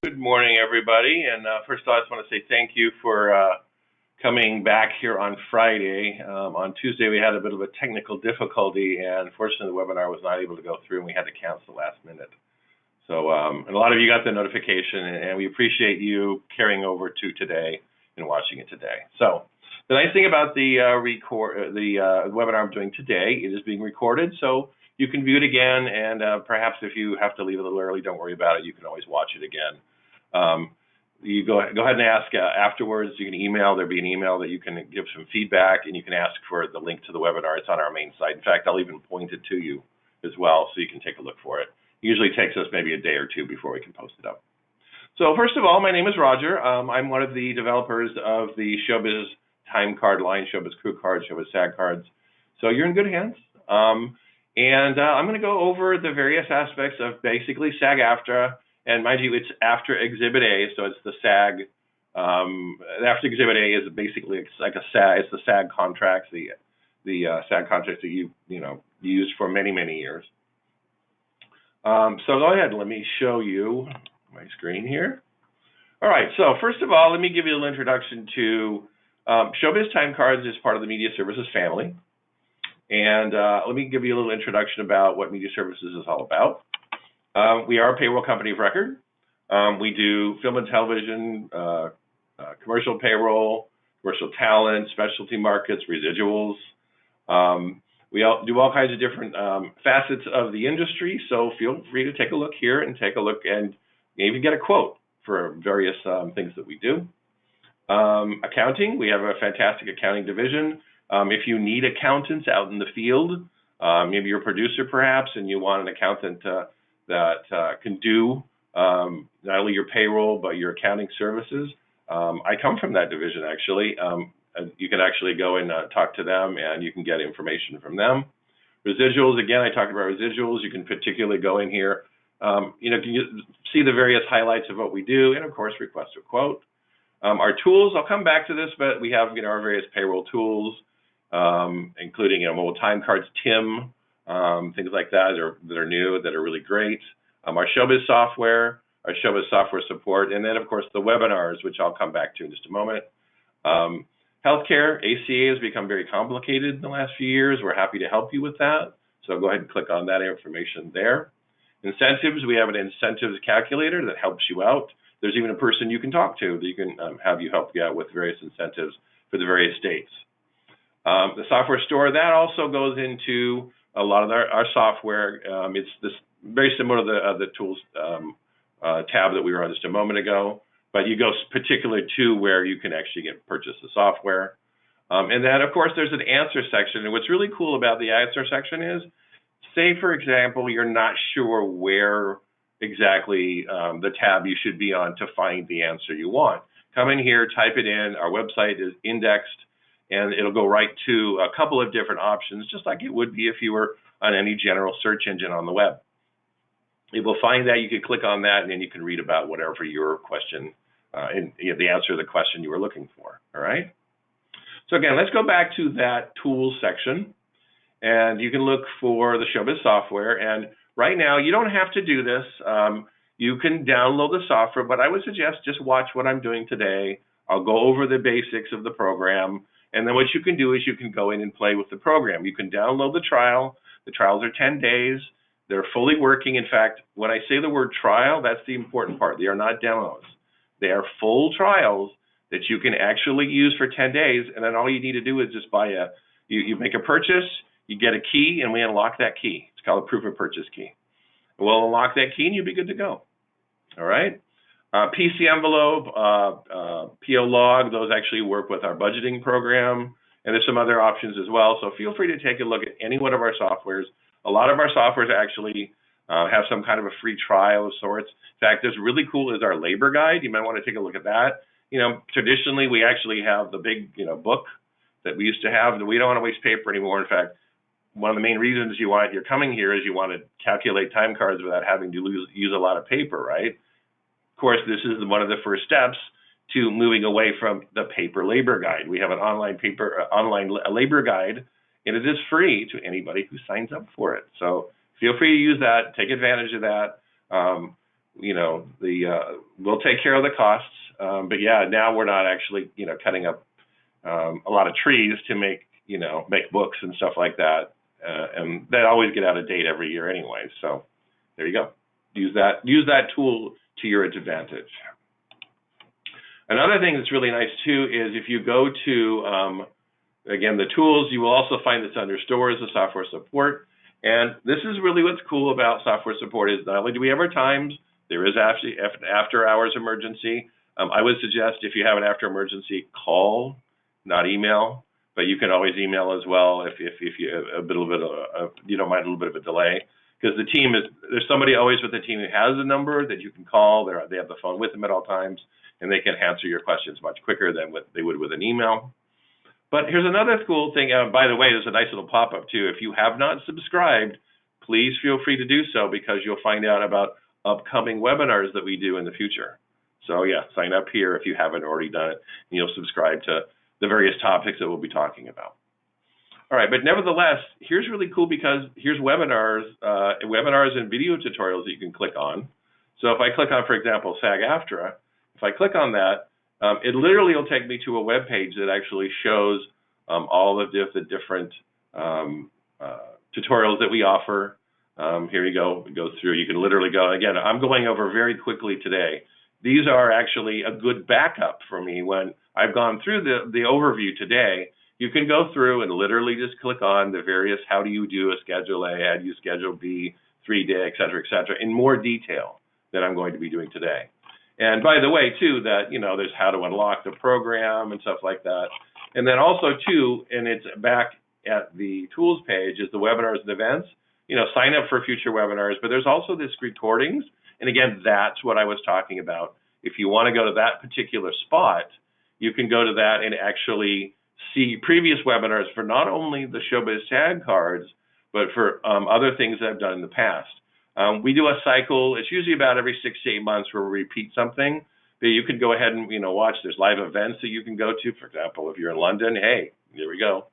Good morning, everybody. And first of all, I just want to say thank you for coming back here on Friday. On Tuesday, we had a bit of a technical difficulty, and unfortunately, the webinar was not able to go through, and we had to cancel last minute. So, and a lot of you got the notification, and we appreciate you carrying over to today and watching it today. So, the nice thing about the webinar I'm doing today, it is being recorded, so you can view it again, and perhaps if you have to leave a little early, don't worry about it. You can always watch it again. You go ahead and ask afterwards. You can email. There'll be an email that you can give some feedback, and you can ask for the link to the webinar. It's on our main site. In fact, I'll even point it to you as well, so you can take a look for it. Usually takes us maybe a day or two before we can post it up. So first of all, my name is Roger. I'm one of the developers of the Showbiz Timecard line, Showbiz Crew Cards, Showbiz SAG-Cards. So you're in good hands. And I'm going to go over the various aspects of basically SAG-AFTRA. And mind you, it's after Exhibit A, so it's the SAG. After Exhibit A is basically it's like a SAG. It's the SAG contracts, the SAG contracts that you used for many years. So go ahead, let me show you my screen here. All right. So first of all, let me give you a little introduction to Showbiz Timecards is part of the Media Services family. And let me give you a little introduction about what Media Services is all about. We are a payroll company of record. We do film and television, commercial payroll, commercial talent, specialty markets, residuals. We do all kinds of different facets of the industry, so feel free to take a look here and take a look and even get a quote for various things that we do. Accounting, we have a fantastic accounting division. If you need accountants out in the field, maybe you're a producer perhaps, and you want an accountant that can do not only your payroll, but your accounting services. I come from that division, actually. You can actually go and talk to them, and you can get information from them. Residuals, again, I talked about residuals. You can particularly go in here. Can you see the various highlights of what we do, and of course, request a quote. Our tools, I'll come back to this, but we have our various payroll tools, including mobile time cards, TIM, things like that that are new, that are really great. Our Showbiz software, our Showbiz software support, and then of course the webinars, which I'll come back to in just a moment. Healthcare, ACA has become very complicated in the last few years. We're happy to help you with that. So go ahead and click on that information there. Incentives, we have an incentives calculator that helps you out. There's even a person you can talk to that you can have you help you out with various incentives for the various states. The software store, that also goes into a lot of our software. It's this very similar to the tools tab that we were on just a moment ago, but you go particular to where you can actually purchase the software. And then, of course, there's an answer section. And what's really cool about the answer section is, say, for example, you're not sure where exactly the tab you should be on to find the answer you want. Come in here, type it in. Our website is indexed, and it'll go right to a couple of different options, just like it would be if you were on any general search engine on the web. It will find that. You can click on that, and then you can read about whatever your question, and the answer to the question you were looking for, all right? So again, let's go back to that tools section, and you can look for the Showbiz software. And right now, you don't have to do this. You can download the software, but I would suggest just watch what I'm doing today. I'll go over the basics of the program, and then what you can do is you can go in and play with the program. You can download the trial. The trials are 10 days. They're fully working. In fact, when I say the word trial, that's the important part. They are not demos. They are full trials that you can actually use for 10 days, and then all you need to do is just buy you make a purchase, you get a key, and we unlock that key. It's called a proof of purchase key. We'll unlock that key, and you'll be good to go. All right? PC envelope, PO log, those actually work with our budgeting program, and there's some other options as well. So feel free to take a look at any one of our softwares. A lot of our softwares actually have some kind of a free trial of sorts. In fact, this really cool is our labor guide. You might want to take a look at that. Traditionally, we actually have the big, book that we used to have. We don't want to waste paper anymore. In fact, one of the main reasons you're coming here is you want to calculate time cards without having to use a lot of paper, right? Of course, this is one of the first steps to moving away from the paper labor guide. We have an online labor guide, and it is free to anybody who signs up for it. So feel free to use that. Take advantage of that. we'll take care of the costs. But yeah, now we're not actually, cutting up a lot of trees to make books and stuff like that. And they always get out of date every year anyway. So there you go. Use that tool to your advantage. Another thing that's really nice too is if you go to, again, the tools, you will also find this under stores, the software support. And this is really what's cool about software support is not only do we have our times, there is actually after hours emergency. I would suggest if you have an after emergency, call, not email, but you can always email as well if you you don't mind a little bit of a delay. Because there's somebody always with the team who has a number that you can call. They have the phone with them at all times, and they can answer your questions much quicker than what they would with an email. But here's another cool thing. By the way, there's a nice little pop-up too. If you have not subscribed, please feel free to do so because you'll find out about upcoming webinars that we do in the future. So yeah, sign up here if you haven't already done it, and you'll subscribe to the various topics that we'll be talking about. All right, but nevertheless, here's really cool because here's webinars and video tutorials that you can click on. So if I click on, for example, SAG-AFTRA, if I click on that, it literally will take me to a web page that actually shows all of the different tutorials that we offer. Here you go, it goes through. You can literally go, again, I'm going over very quickly today. These are actually a good backup for me when I've gone through the overview today. You can go through and literally just click on the various, how do you do a Schedule A, how do you Schedule B, 3-day, et cetera, in more detail than I'm going to be doing today. And by the way, too, that, there's how to unlock the program and stuff like that. And then also, too, and it's back at the tools page, is the webinars and events. Sign up for future webinars, but there's also this recordings. And again, that's what I was talking about. If you want to go to that particular spot, you can go to that and actually see previous webinars for not only the Showbiz Timecards, but for other things that I've done in the past. We do a cycle. It's usually about every 6 to 8 months where we repeat something. But you can go ahead and watch. There's live events that you can go to. For example, if you're in London, hey, there we go.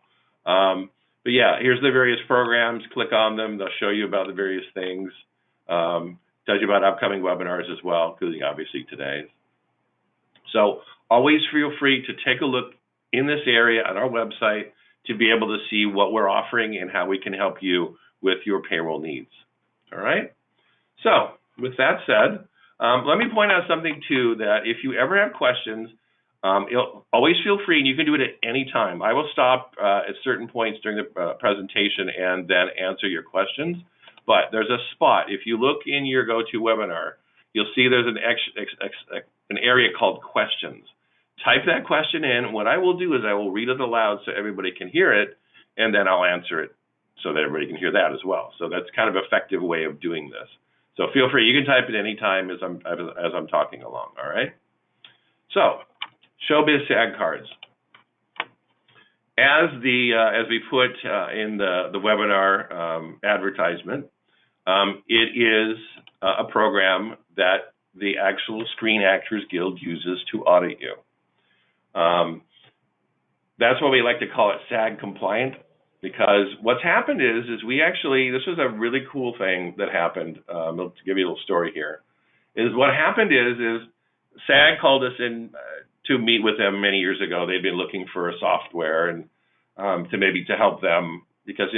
But yeah, here's the various programs. Click on them. They'll show you about the various things. Tells you about upcoming webinars as well, including obviously today's. So always feel free to take a look in this area on our website to be able to see what we're offering and how we can help you with your payroll needs. All right. So with that said, let me point out something too, that if you ever have questions, always feel free, and you can do it at any time. I will stop at certain points during the presentation and then answer your questions. But there's a spot. If you look in your GoToWebinar, you'll see there's an area called questions. Type that question in. What I will do is I will read it aloud so everybody can hear it, and then I'll answer it so that everybody can hear that as well. So that's kind of an effective way of doing this. So feel free. You can type it any time as I'm talking along. All right. So Showbiz Timecards. As we put in the webinar advertisement, it is a program that the actual Screen Actors Guild uses to audit you. That's why we like to call it SAG compliant, because what's happened is we actually, this was a really cool thing that happened. To give you a little story here, is what happened is SAG called us in to meet with them many years ago. They'd been looking for a software and to help them, because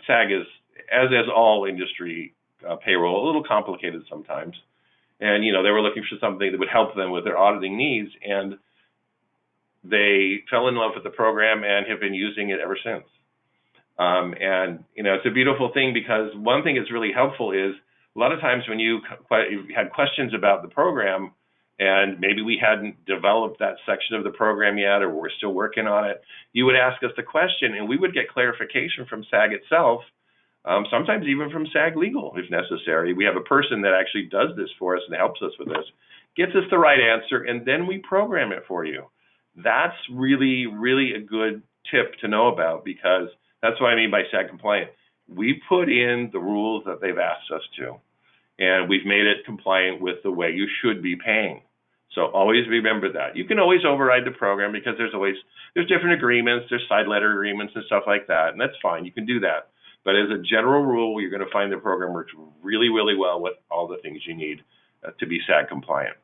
SAG is, as all industry payroll, a little complicated sometimes, and they were looking for something that would help them with their auditing needs, and they fell in love with the program and have been using it ever since. And it's a beautiful thing, because one thing that's really helpful is a lot of times when you had questions about the program, and maybe we hadn't developed that section of the program yet, or we're still working on it, you would ask us the question, and we would get clarification from SAG itself, sometimes even from SAG Legal if necessary. We have a person that actually does this for us and helps us with this, gets us the right answer, and then we program it for you. That's really, really a good tip to know about, because that's what I mean by SAG compliant. We put in the rules that they've asked us to, and we've made it compliant with the way you should be paying. So always remember that. You can always override the program, because there's different agreements, there's side letter agreements and stuff like that, and that's fine. You can do that. But as a general rule, you're going to find the program works really, really well with all the things you need to be SAG compliant.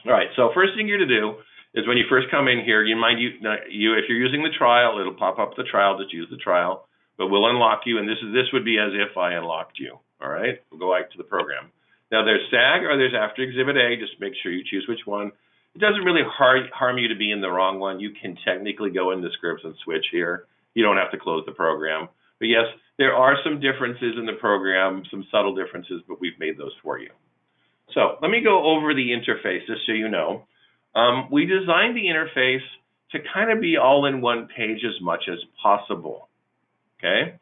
All right, so first thing you're to do is when you first come in here, if you're using the trial, it'll pop up the trial, just use the trial, but we'll unlock you, and this would be as if I unlocked you. All right, we'll go back to the program. Now there's SAG or there's AFTRA Exhibit A, just make sure you choose which one. It doesn't really harm you to be in the wrong one. You can technically go into scripts and switch here. You don't have to close the program. But yes, there are some differences in the program, some subtle differences, but we've made those for you. So let me go over the interface just so you know. We designed the interface to kind of be all in one page as much as possible, okay?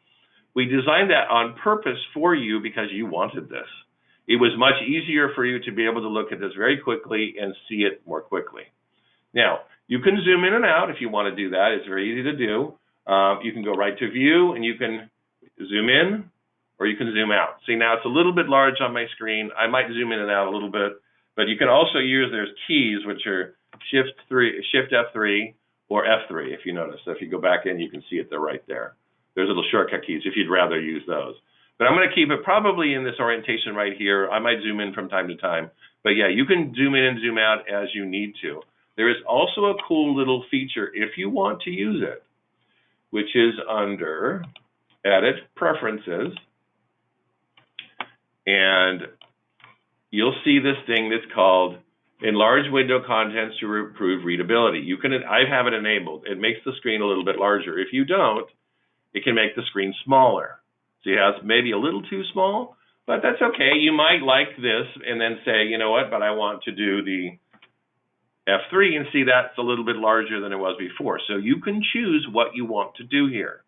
We designed that on purpose for you because you wanted this. It was much easier for you to be able to look at this very quickly and see it more quickly. Now, you can zoom in and out if you want to do that. It's very easy to do. You can go right to view and you can zoom in or you can zoom out. See, now it's a little bit large on my screen. I might zoom in and out a little bit, but you can also use, there's keys, which are Shift F3 or F3, if you notice. So if you go back in, you can see it, they're right there. There's little shortcut keys if you'd rather use those. But I'm going to keep it probably in this orientation right here. I might zoom in from time to time. But yeah, you can zoom in and zoom out as you need to. There is also a cool little feature if you want to use it, which is under Edit Preferences. And you'll see this thing that's called Enlarge Window Contents to improve readability. I have it enabled. It makes the screen a little bit larger. If you don't, it can make the screen smaller. So it's maybe a little too small, but that's okay. You might like this and then say, you know what, but I want to do the F3 and see that's a little bit larger than it was before. So you can choose what you want to do here.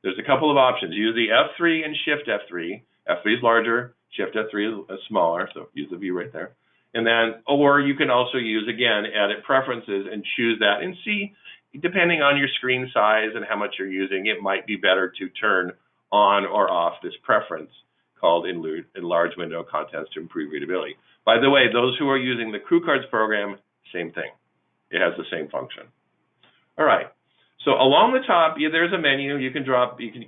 There's a couple of options. Use the F3 and Shift F3. F3 is larger, Shift F3 is smaller, so use the view right there. And then, or you can also use, again, Edit Preferences and choose that and see, depending on your screen size and how much you're using, it might be better to turn on or off this preference called Enlarge Window Contents to improve readability. By the way, those who are using the Crew Cards program, same thing. It has the same function. All right. So along the top, there's a menu. You can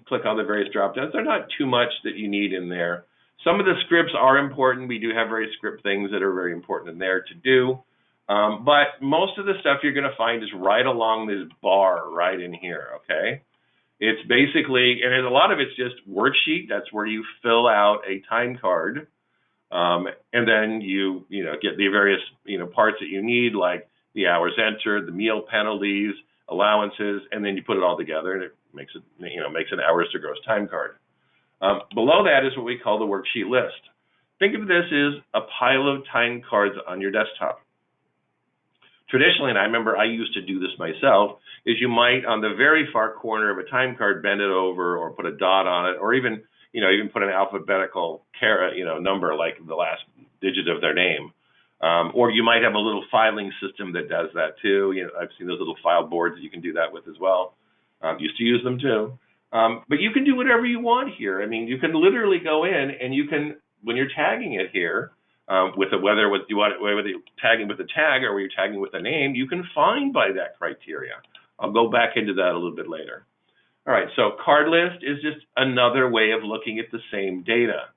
click on the various drop downs. They're not too much that you need in there. Some of the scripts are important. We do have various script things that are very important in there to do. But most of the stuff you're going to find is right along this bar right in here, okay? It's basically, and a lot of it's just worksheet. That's where you fill out a time card. And then you get the various, parts that you need, like the hours entered, the meal penalties, allowances, and then you put it all together and it makes it, makes an hours to gross time card. Below that is what we call the worksheet list. Think of this as a pile of time cards on your desktop. Traditionally, and I remember I used to do this myself, is you might on the very far corner of a time card bend it over or put a dot on it, or even put an alphabetical number like the last digit of their name. Or you might have a little filing system that does that too. I've seen those little file boards that you can do that with as well. Used to use them too. But you can do whatever you want here. I mean, you can literally go in and you can, when you're tagging it here, whether you're tagging with a tag or you're tagging with a name, you can find by that criteria. I'll go back into that a little bit later. All right, so card list is just another way of looking at the same data.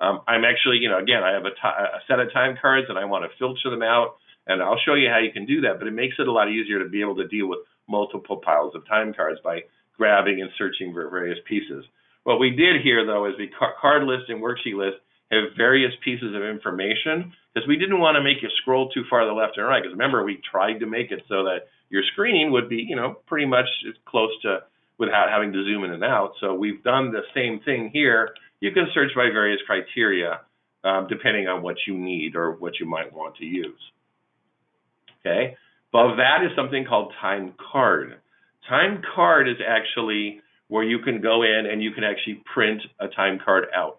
I'm actually, again, I have a set of time cards and I want to filter them out, and I'll show you how you can do that, but it makes it a lot easier to be able to deal with multiple piles of time cards by grabbing and searching for various pieces. What we did here, though, is the card list and worksheet list have various pieces of information because we didn't want to make you scroll too far to the left and right, because remember, we tried to make it so that your screen would be, pretty much as close to without having to zoom in and out. So we've done the same thing here. You can search by various criteria depending on what you need or what you might want to use. Okay. Above that is something called time card. Time card is actually where you can go in and you can actually print a time card out.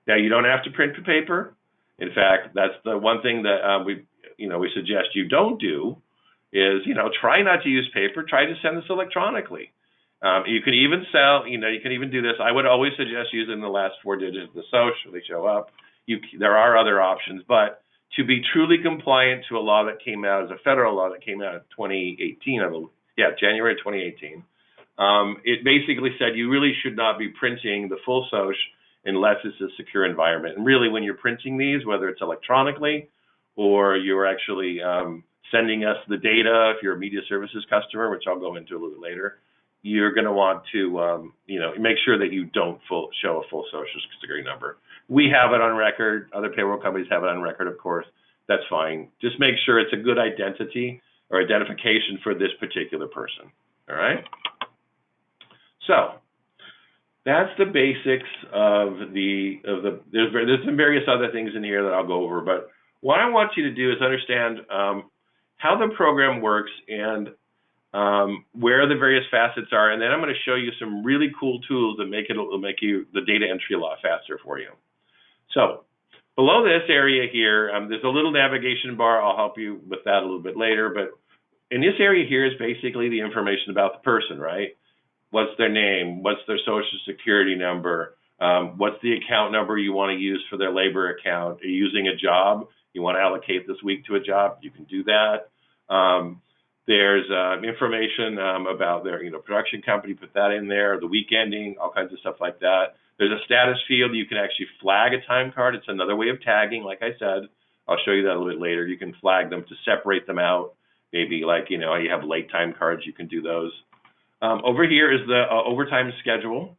Now, you don't have to print the paper. In fact, that's the one thing that we suggest you don't do is, try not to use paper. Try to send this electronically. You can even you can even do this. I would always suggest using the last 4 digits of the social. They show up. There are other options, but to be truly compliant to a law that came out as a federal law that came out in 2018, January 2018, it basically said you really should not be printing the full social unless it's a secure environment. And really, when you're printing these, whether it's electronically or you're actually sending us the data, if you're a media services customer, which I'll go into a little bit later, you're going to want to, make sure that you don't show a full social security number. We have it on record. Other payroll companies have it on record, of course. That's fine. Just make sure it's a good identity or identification for this particular person. All right? So that's the basics of there's some various other things in here that I'll go over, but what I want you to do is understand how the program works and where the various facets are, and then I'm going to show you some really cool tools that will make the data entry a lot faster for you. So below this area here, there's a little navigation bar. I'll help you with that a little bit later, but in this area here is basically the information about the person, right? What's their name? What's their social security number? What's the account number you want to use for their labor account? Are you using a job? You want to allocate this week to a job? You can do that. There's information about their production company, put that in there, the week ending, all kinds of stuff like that. There's a status field. You can actually flag a time card. It's another way of tagging, like I said. I'll show you that a little bit later. You can flag them to separate them out. Maybe like, you have late time cards, you can do those. Over here is the overtime schedule.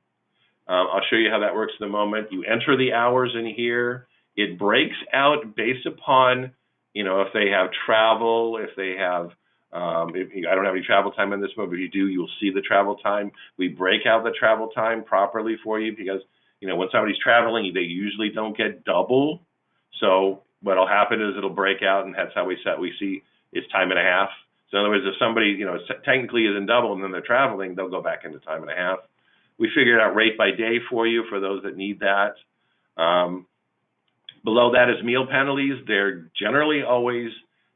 I'll show you how that works in a moment. You enter the hours in here. It breaks out based upon, if they have travel, if they have, I don't have any travel time in this one, but if you do, you'll see the travel time. We break out the travel time properly for you because, when somebody's traveling, they usually don't get double. So what'll happen is it'll break out, and that's how we see it's time and a half. So in other words, if somebody, technically is in double and then they're traveling, they'll go back into time and a half. We figured out rate by day for you for those that need that. Below that is meal penalties. They're generally always,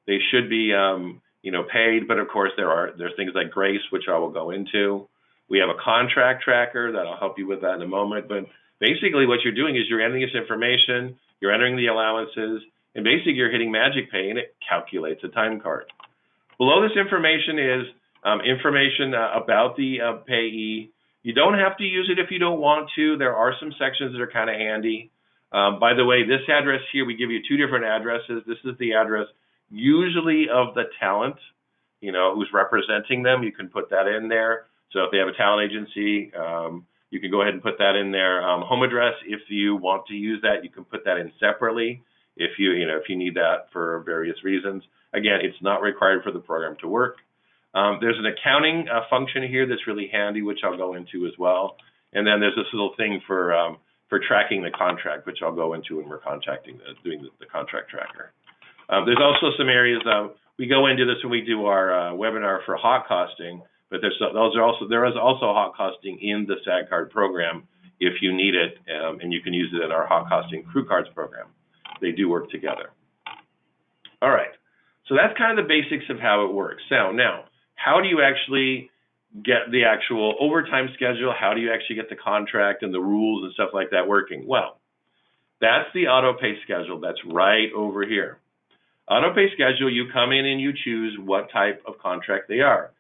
they should be, paid, but of course there's things like grace, which I will go into. We have a contract tracker that I'll help you with that in a moment. But basically what you're doing is you're entering this information, you're entering the allowances, and basically you're hitting Magic Pay and it calculates a time card. Below this information is information about the payee. You don't have to use it if you don't want to. There are some sections that are kind of handy. By the way, this address here, we give you two different addresses. This is the address usually of the talent, who's representing them. You can put that in there. So if they have a talent agency, you can go ahead and put that in there. Home address, if you want to use that, you can put that in separately if you need that for various reasons. Again, it's not required for the program to work. There's an accounting function here that's really handy, which I'll go into as well. And then there's this little thing for tracking the contract, which I'll go into when we're doing the contract tracker. There's also some areas we go into this when we do our webinar for hot costing, but there is also hot costing in the SAG card program if you need it, and you can use it in our hot costing crew cards program. They do work together. All right, so that's kind of the basics of how it works. So now, how do you actually get the actual overtime schedule? How do you actually get the contract and the rules and stuff like that working? Well, that's the auto pay schedule. That's right over here. Auto pay schedule, you come in and you choose what type of contract they are.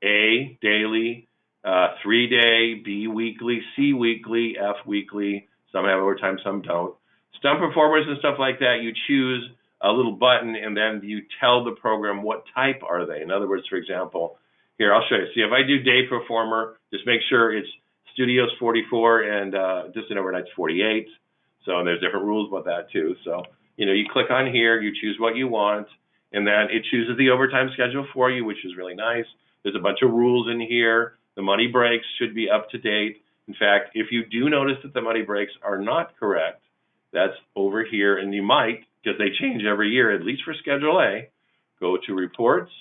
A, daily, 3-day, B, weekly, C, weekly, F, weekly. Some have overtime, some don't. Stunt performers and stuff like that, you choose a little button and then you tell the program what type are they. In other words, for example, here, I'll show you. See, if I do day performer, just make sure it's studios 44 and distant overnight's 48. So there's different rules about that too. So, you click on here, you choose what you want, and then it chooses the overtime schedule for you, which is really nice. There's a bunch of rules in here. The money breaks should be up to date. In fact, if you do notice that the money breaks are not correct, that's over here, and you might, because they change every year, at least for Schedule A, go to Reports,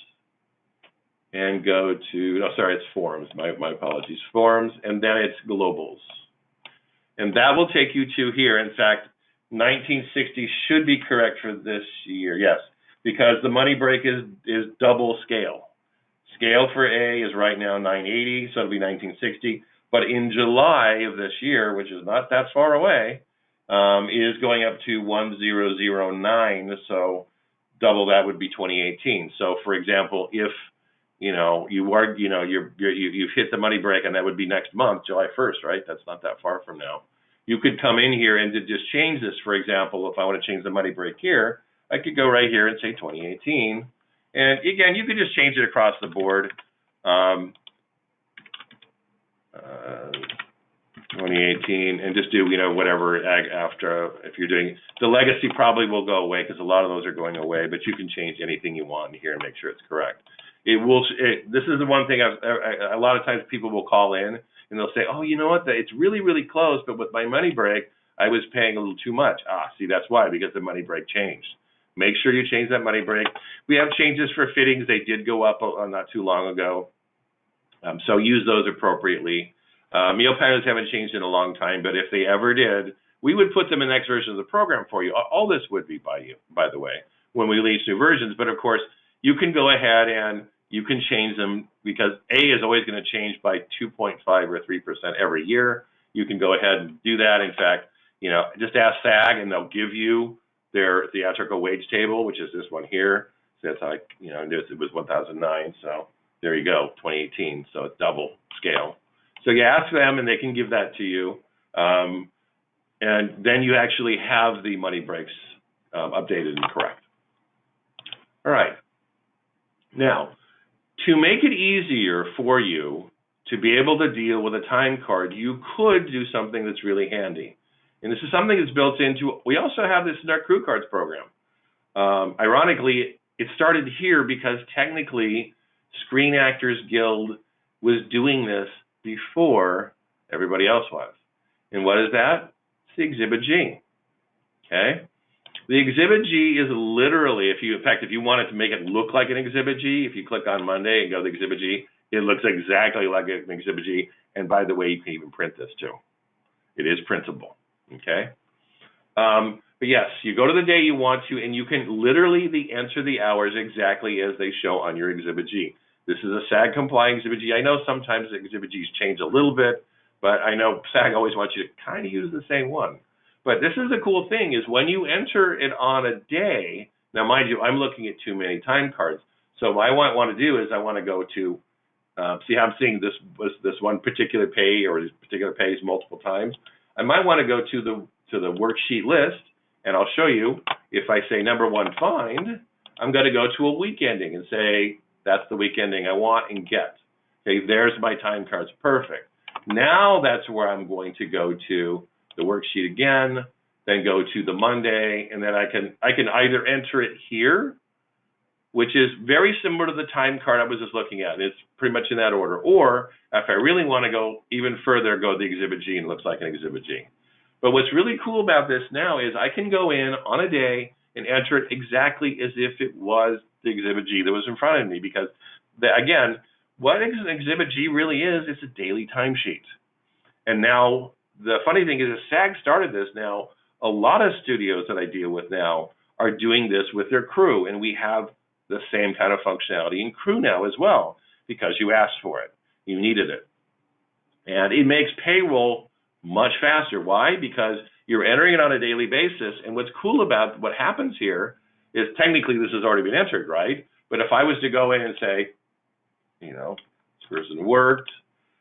and go to, it's Forms, my apologies, Forms, and then it's Globals. And that will take you to here. In fact, 1960 should be correct for this year, yes, because the money break is double scale. Scale for A is right now 980, so it'll be 1960. But in July of this year, which is not that far away, is going up to 1009, so double that would be 2018. So for example, if you've hit the money break, and that would be next month, July 1st, right? That's not that far from now. You could come in here and to just change this. For example, if I want to change the money break here, I could go right here and say 2018. And again, you could just change it across the board. 2018, and just do, whatever SAG-AFTRA. If you're doing the legacy, probably will go away because a lot of those are going away, but you can change anything you want here and make sure it's correct. This is the one thing a lot of times people will call in and they'll say, oh, you know what, it's really, really close, but with my money break, I was paying a little too much. See, that's why, because the money break changed. Make sure you change that money break. We have changes for fittings. They did go up not too long ago. So use those appropriately. Meal patterns haven't changed in a long time, but if they ever did, we would put them in the next version of the program for you. All this would be by the way, when we release new versions. But of course, you can go ahead and you can change them because A is always going to change by 2.5 or 3% every year. You can go ahead and do that. In fact, just ask SAG and they'll give you their theatrical wage table, which is this one here. So that's how it was 1009. So there you go, 2018. So it's double scale. So you ask them and they can give that to you. And then you actually have the money breaks updated and correct. All right. Now, to make it easier for you to be able to deal with a time card, you could do something that's really handy. And this is something that's built into, we also have this in our crew cards program. Ironically, it started here because technically Screen Actors Guild was doing this before everybody else was. And what is that? It's the Exhibit G. Okay? The Exhibit G is literally, if you wanted to make it look like an Exhibit G, if you click on Monday and go to Exhibit G, it looks exactly like an Exhibit G. And by the way, you can even print this too. It is printable. Okay? But yes, you go to the day you want to, and you can literally enter the hours exactly as they show on your Exhibit G. This is a SAG-compliant Exhibit G. I know sometimes the Exhibit Gs change a little bit, but I know SAG always wants you to kind of use the same one. But this is the cool thing is when you enter it on a day, now mind you, I'm looking at too many time cards. So what I want to do is I want to go to, see how I'm seeing this one particular pay or this particular pays multiple times. I might want to go to the worksheet list, and I'll show you. If I say number one find, I'm going to go to a week ending and say, that's the week ending I want and get. Okay, there's my time cards. Perfect. Now that's where I'm going to go to the worksheet again, then go to the Monday, and then I can either enter it here, which is very similar to the time card I was just looking at. It's pretty much in that order. Or if I really want to go even further, go to the Exhibit G and it looks like an Exhibit G. But what's really cool about this now is I can go in on a day and enter it exactly as if it was the Exhibit G that was in front of me, because again, what an Exhibit G really is, it's a daily timesheet. And now the funny thing is, as SAG started this, now a lot of studios that I deal with now are doing this with their crew, and we have the same kind of functionality in crew now as well, because you asked for it, you needed it. And it makes payroll much faster. Why? Because you're entering it on a daily basis, and what's cool about what happens here is technically this has already been entered, right? But if I was to go in and say, this person worked,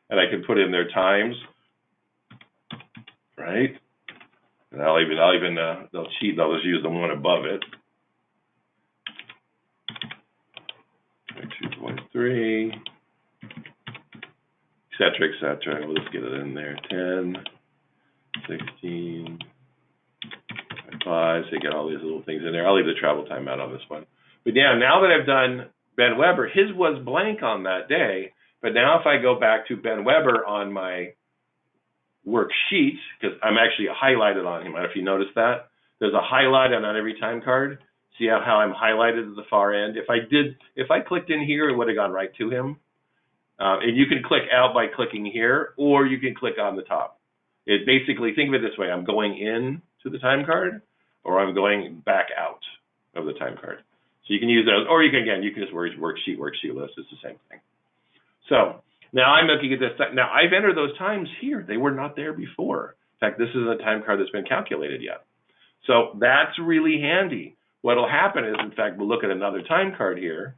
and I can put in their times, right? And they'll cheat, they'll just use the one above it. 2.3, et cetera. We'll just get it in there. 10, 16, 5. So you get all these little things in there. I'll leave the travel time out on this one. But yeah, now that I've done Ben Weber, his was blank on that day. But now if I go back to Ben Weber on my worksheet, because I'm actually highlighted on him. I don't know if you noticed that. There's a highlight on every time card. See how I'm highlighted at the far end? If I clicked in here, it would have gone right to him. And you can click out by clicking here, or you can click on the top. It basically, think of it this way: I'm going in to the time card, or I'm going back out of the time card. So you can use those, or you can just worksheet list. It's the same thing. So now I'm looking at this. Now I've entered those times here. They were not there before. In fact, this isn't a time card that's been calculated yet. So that's really handy. What'll happen is, in fact, we'll look at another time card here.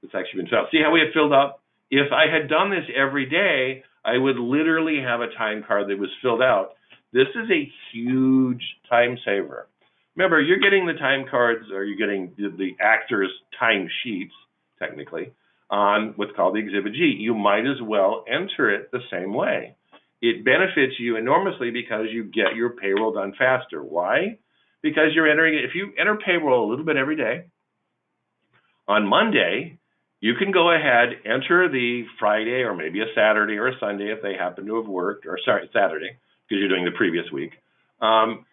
It's actually been filled. See how we have filled up? If I had done this every day, I would literally have a time card that was filled out. This is a huge time saver. Remember, you're getting the time cards, or you're getting the actors' time sheets, technically, on what's called the Exhibit G. You might as well enter it the same way. It benefits you enormously because you get your payroll done faster. Why? Because you're entering it. If you enter payroll a little bit every day, on Monday, you can go ahead, enter the Friday or maybe a Saturday or a Sunday if they happen to have worked, or sorry, Saturday, because you're doing the previous week.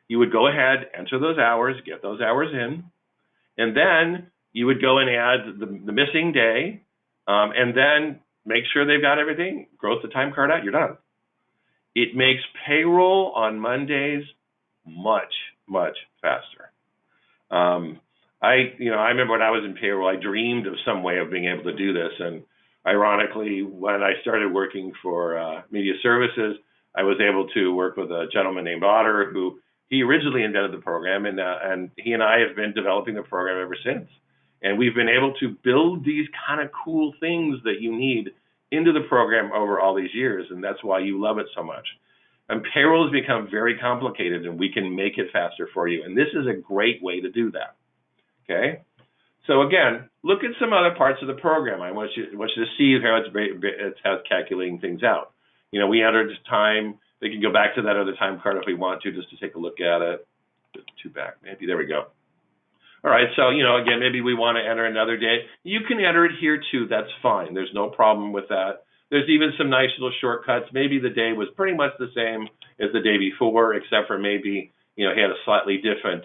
You would go ahead, enter those hours, get those hours in, and then you would go and add the missing day, and then make sure they've got everything, gross the time card out, you're done. It makes payroll on Mondays much, much faster. I remember when I was in payroll, I dreamed of some way of being able to do this. And ironically, when I started working for media services, I was able to work with a gentleman named Otter, who he originally invented the program, and he and I have been developing the program ever since. And we've been able to build these kind of cool things that you need into the program over all these years, and that's why you love it so much. And payroll has become very complicated, and we can make it faster for you. And this is a great way to do that. Okay? So again, look at some other parts of the program. I want you to see how it's calculating things out. We entered time. We can go back to that other time card if we want to, just to take a look at it. Just two back, maybe. There we go. All right, so, again, maybe we want to enter another day. You can enter it here, too. That's fine. There's no problem with that. There's even some nice little shortcuts. Maybe the day was pretty much the same as the day before, except for maybe, he had a slightly different,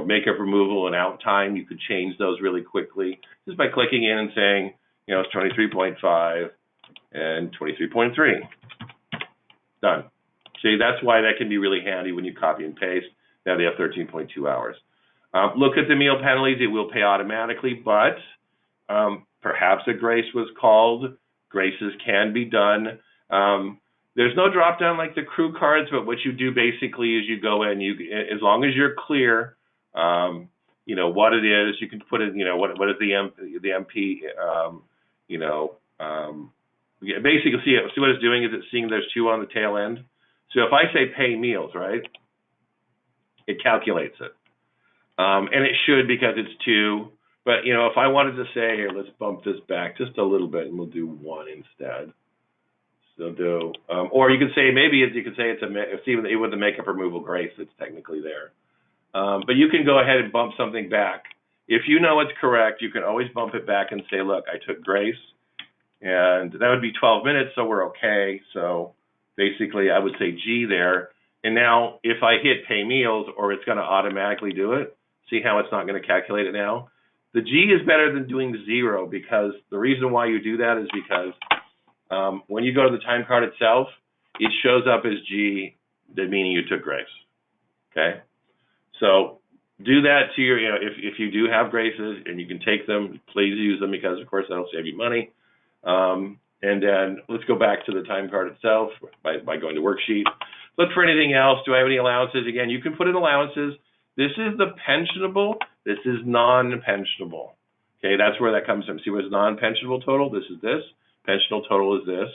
makeup removal and out time. You could change those really quickly just by clicking in and saying, it's 23.5 and 23.3. Done. See, that's why that can be really handy when you copy and paste. Now they have 13.2 hours. Look at the meal penalties. It will pay automatically, but perhaps a grace was called. Graces can be done. There's no drop down like the crew cards, but what you do basically is you go in. As long as you're clear, what it is, you can put it. What is the MP? Basically, see what it's doing is it's seeing there's two on the tail end. So if I say pay meals, right, it calculates it. And it should, because it's two. But, if I wanted to say, here, let's bump this back just a little bit, and we'll do one instead. So or you could say, it's even with the makeup removal grace, it's technically there. But you can go ahead and bump something back. If you know it's correct, you can always bump it back and say, look, I took grace, and that would be 12 minutes, so we're okay. So basically, I would say G there. And now, if I hit pay meals, or it's going to automatically do it, see how it's not going to calculate it now? The G is better than doing 0, because the reason why you do that is because when you go to the time card itself, it shows up as G, meaning you took grace. Okay? So do that to your, if you do have graces and you can take them, please use them, because, of course, that'll save you money. And then let's go back to the time card itself by going to worksheet. Look for anything else. Do I have any allowances? Again, you can put in allowances. This is the pensionable. This is non-pensionable. Okay, that's where that comes from. See what's non-pensionable total? This is this. Pensionable total is this.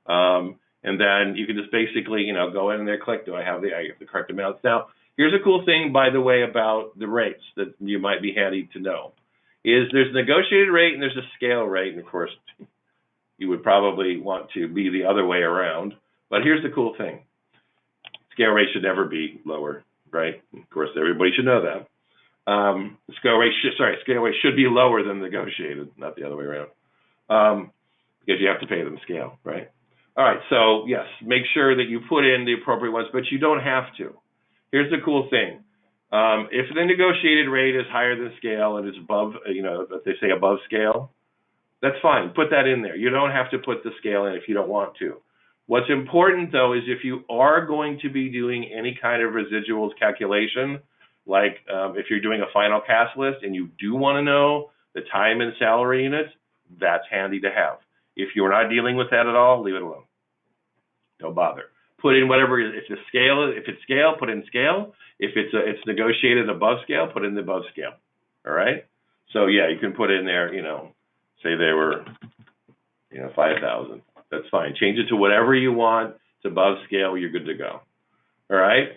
And then you can just basically, go in there, click, do I have the correct amounts? Now, here's a cool thing, by the way, about the rates that you might be handy to know. Is there's a negotiated rate and there's a scale rate. And, of course, you would probably want to be the other way around. But here's the cool thing. Scale rate should never be lower, right? Of course, everybody should know that. Scale rate should be lower than negotiated, not the other way around, because you have to pay them scale, right? All right, so yes, make sure that you put in the appropriate ones, but you don't have to. Here's the cool thing. If the negotiated rate is higher than scale and it's above, if they say above scale, that's fine. Put that in there. You don't have to put the scale in if you don't want to. What's important, though, is if you are going to be doing any kind of residuals calculation, like if you're doing a final cast list and you do want to know the time and salary units, that's handy to have. If you're not dealing with that at all, leave it alone. Don't bother. Put in whatever. If it's scale, put in scale. If it's negotiated above scale, put in the above scale. All right. So yeah, you can put in there. Say they were, 5,000. That's fine. Change it to whatever you want. It's above scale. You're good to go. All right.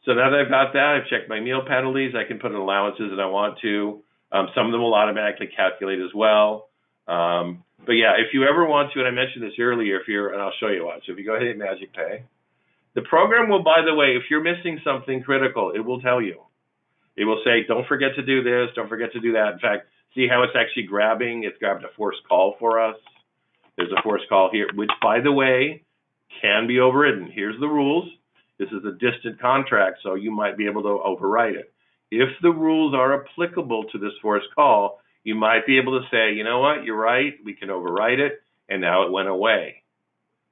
So now that I've got that, I've checked my meal penalties. I can put in allowances that I want to. Some of them will automatically calculate as well. But yeah, if you ever want to, and I mentioned this earlier, and I'll show you what. So if you go ahead and hit Magic Pay, the program will, by the way, if you're missing something critical, it will tell you. It will say, don't forget to do this, don't forget to do that. In fact, see how it's actually grabbing? It's grabbed a forced call for us. There's a forced call here, which, by the way, can be overridden. Here's the rules. This is a distant contract, so you might be able to override it. If the rules are applicable to this forced call, you might be able to say, you know what, you're right, we can override it, and now it went away.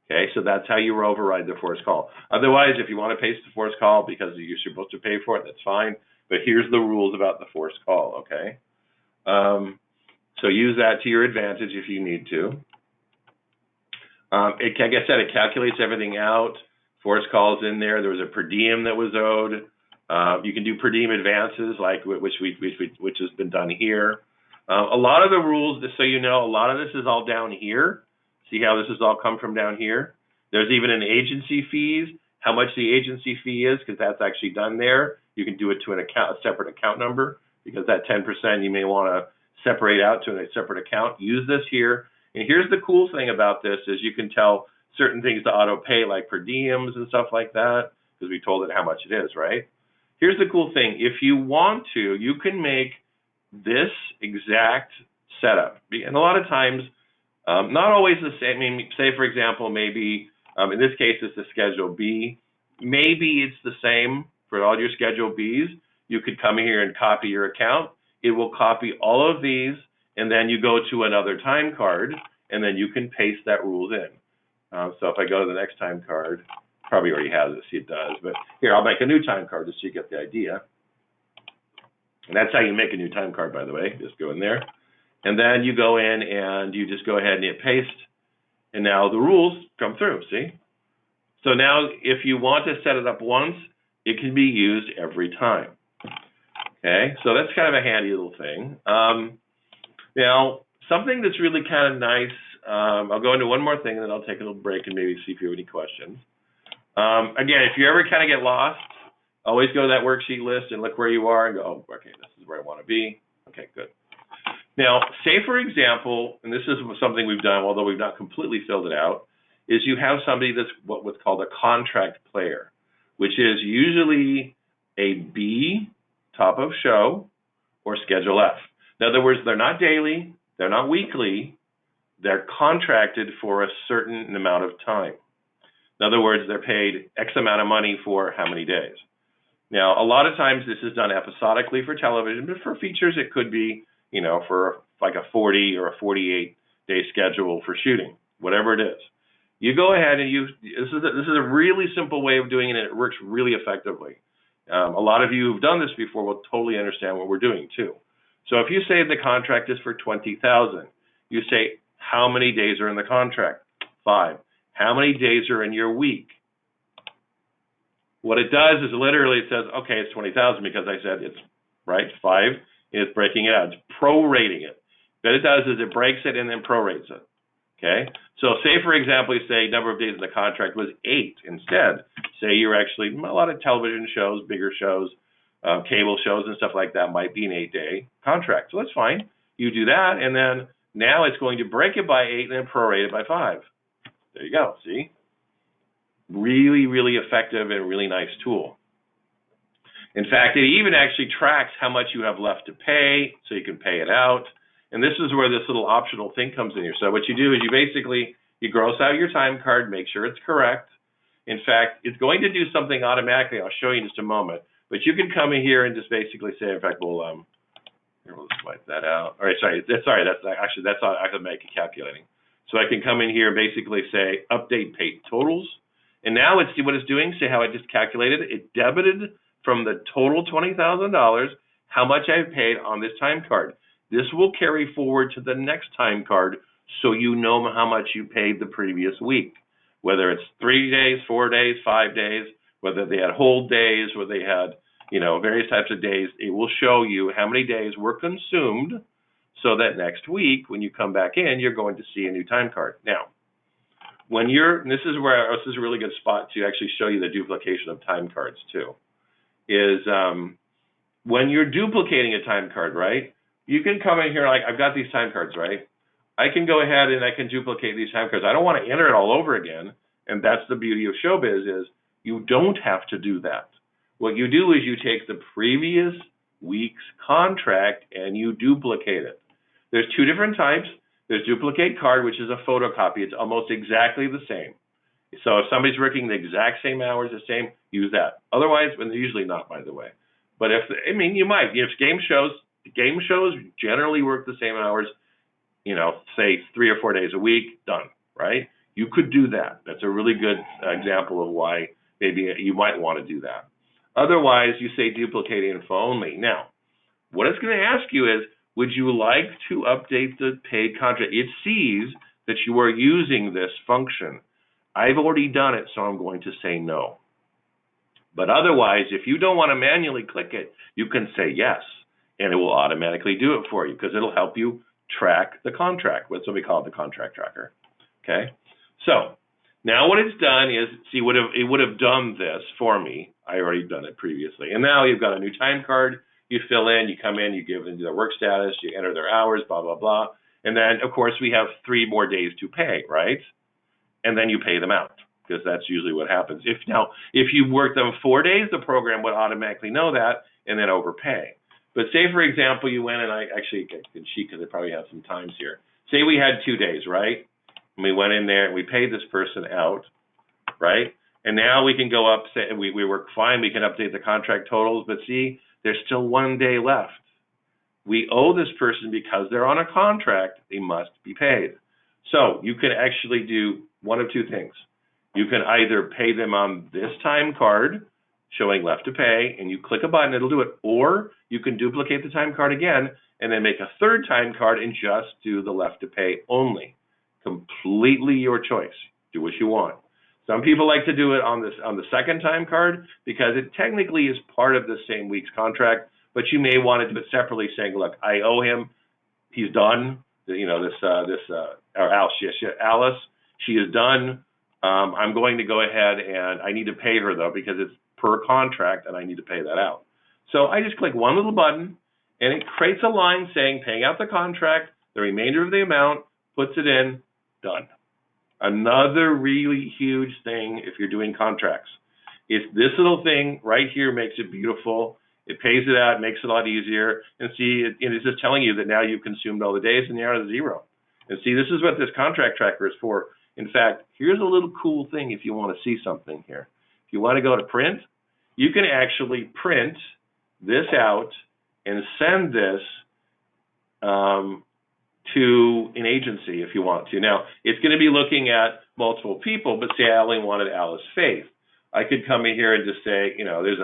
Okay, so that's how you override the forced call. Otherwise, if you want to paste the forced call because you're supposed to pay for it, that's fine. But here's the rules about the forced call, okay? So use that to your advantage if you need to. Like I said, it calculates everything out. Forced calls in there. There was a per diem that was owed. You can do per diem advances, like which has been done here. A lot of the rules, just so you know, a lot of this is all down here. See how this has all come from down here? There's even an agency fees, how much the agency fee is, because that's actually done there. You can do it to a separate account number, because that 10% you may want to separate out to a separate account. Use this here. And here's the cool thing about this is you can tell certain things to auto pay, like per diems and stuff like that, because we told it how much it is, right? Here's the cool thing. If you want to, you can make this exact setup. And a lot of times, not always the same. I mean, say, for example, maybe, in this case, it's the Schedule B. Maybe it's the same for all your Schedule Bs. You could come here and copy your account. It will copy all of these, and then you go to another time card, and then you can paste that rules in. So if I go to the next time card, probably already has it, see it does. But here, I'll make a new time card just so you get the idea. And that's how you make a new time card, by the way. Just go in there. And then you go in and you just go ahead and hit paste. And now the rules come through, see? So now if you want to set it up once, it can be used every time. Okay, so that's kind of a handy little thing. Now, something that's really kind of nice, I'll go into one more thing and then I'll take a little break and maybe see if you have any questions. Again, if you ever kind of get lost, always go to that worksheet list and look where you are and go, oh, okay, this is where I want to be. Okay, good. Now, say for example, and this is something we've done, although we've not completely filled it out, is you have somebody that's what's called a contract player, which is usually a B, top of show, or Schedule F. In other words, they're not daily, they're not weekly, they're contracted for a certain amount of time. In other words, they're paid X amount of money for how many days. Now, a lot of times this is done episodically for television, but for features it could be, you know, for like a 40 or a 48-day schedule for shooting, whatever it is. You go ahead and this is a really simple way of doing it, and it works really effectively. A lot of you who've done this before will totally understand what we're doing too. So if you say the contract is for 20,000, you say how many days are in the contract? 5. How many days are in your week? What it does is literally it says, okay, it's 20,000 because I said it's right 5. It's breaking it out. It's prorating it. What it does is it breaks it and then prorates it. Okay. So say for example, you say number of days in the contract was 8 instead. Say you're actually a lot of television shows, bigger shows, cable shows and stuff like that might be an 8-day contract. So that's fine. You do that, and then now it's going to break it by 8 and then prorate it by 5. There you go. See? Really, really effective and really nice tool. In fact, it even actually tracks how much you have left to pay, so you can pay it out. And this is where this little optional thing comes in here. So what you do is you gross out your time card, make sure it's correct. In fact, it's going to do something automatically. I'll show you in just a moment. But you can come in here and just basically say, in fact, we'll wipe that out. All right, that's automatically calculating. So I can come in here and basically say update paid totals. And now see what it's doing. See how I just calculated it? It debited from the total $20,000 how much I've paid on this time card. This will carry forward to the next time card so you know how much you paid the previous week. Whether it's 3 days, 4 days, 5 days, whether they had hold days, whether they had, various types of days, it will show you how many days were consumed so that next week when you come back in, you're going to see a new time card. Now, When you're, and this is a really good spot to actually show you the duplication of time cards too, is when you're duplicating a time card, right? You can come in here like, I've got these time cards, right? I can go ahead and I can duplicate these time cards. I don't want to enter it all over again. And that's the beauty of Showbiz, is you don't have to do that. What you do is you take the previous week's contract and you duplicate it. There's two different types. There's duplicate card, which is a photocopy. It's almost exactly the same. So if somebody's working the exact same hours, the same, use that. Otherwise, and they're usually not, by the way. But if, I mean, you might. If game shows generally work the same hours, you know, say 3 or 4 days a week, done, right? You could do that. That's a really good example of why maybe you might want to do that. Otherwise, you say duplicate info only. Now, what it's going to ask you is, would you like to update the paid contract? It sees that you are using this function. I've already done it, so I'm going to say no. But otherwise, if you don't want to manually click it, you can say yes, and it will automatically do it for you because it'll help you track the contract. That's what we call it, the contract tracker. Okay? So now what it's done is, see, it would have done this for me. I already done it previously. And now you've got a new time card. You fill in, you come in, you give them their work status, you enter their hours, blah, blah, blah. And then, of course, we have 3 more days to pay, right? And then you pay them out, because that's usually what happens. If you work them 4 days, the program would automatically know that and then overpay. But say, for example, you went, and I actually can cheat because I probably have some times here. Say we had 2 days, right? And we went in there and we paid this person out, right? And now we can go up, say we work fine, we can update the contract totals, but see, there's still 1 day left. We owe this person because they're on a contract, they must be paid. So you can actually do one of 2 things. You can either pay them on this time card, showing left to pay, and you click a button, it'll do it, or you can duplicate the time card again and then make a 3rd time card and just do the left to pay only. Completely your choice. Do what you want. Some people like to do it on the 2nd time card because it technically is part of the same week's contract, but you may want to do it separately, saying, look, I owe him, he's done, you know, Alice, she is done. I'm going to go ahead and I need to pay her though, because it's per contract and I need to pay that out. So I just click one little button and it creates a line saying paying out the contract, the remainder of the amount, puts it in, done. Another really huge thing if you're doing contracts is this little thing right here makes it beautiful. It pays it out, makes it a lot easier. And see, it's just telling you that now you've consumed all the days and you're at 0. And see, this is what this contract tracker is for. In fact, here's a little cool thing if you want to see something here. If you want to go to print, you can actually print this out and send this to an agency if you want to. Now, it's going to be looking at multiple people, but say I only wanted Alice Faith. I could come in here and just say, you know, there's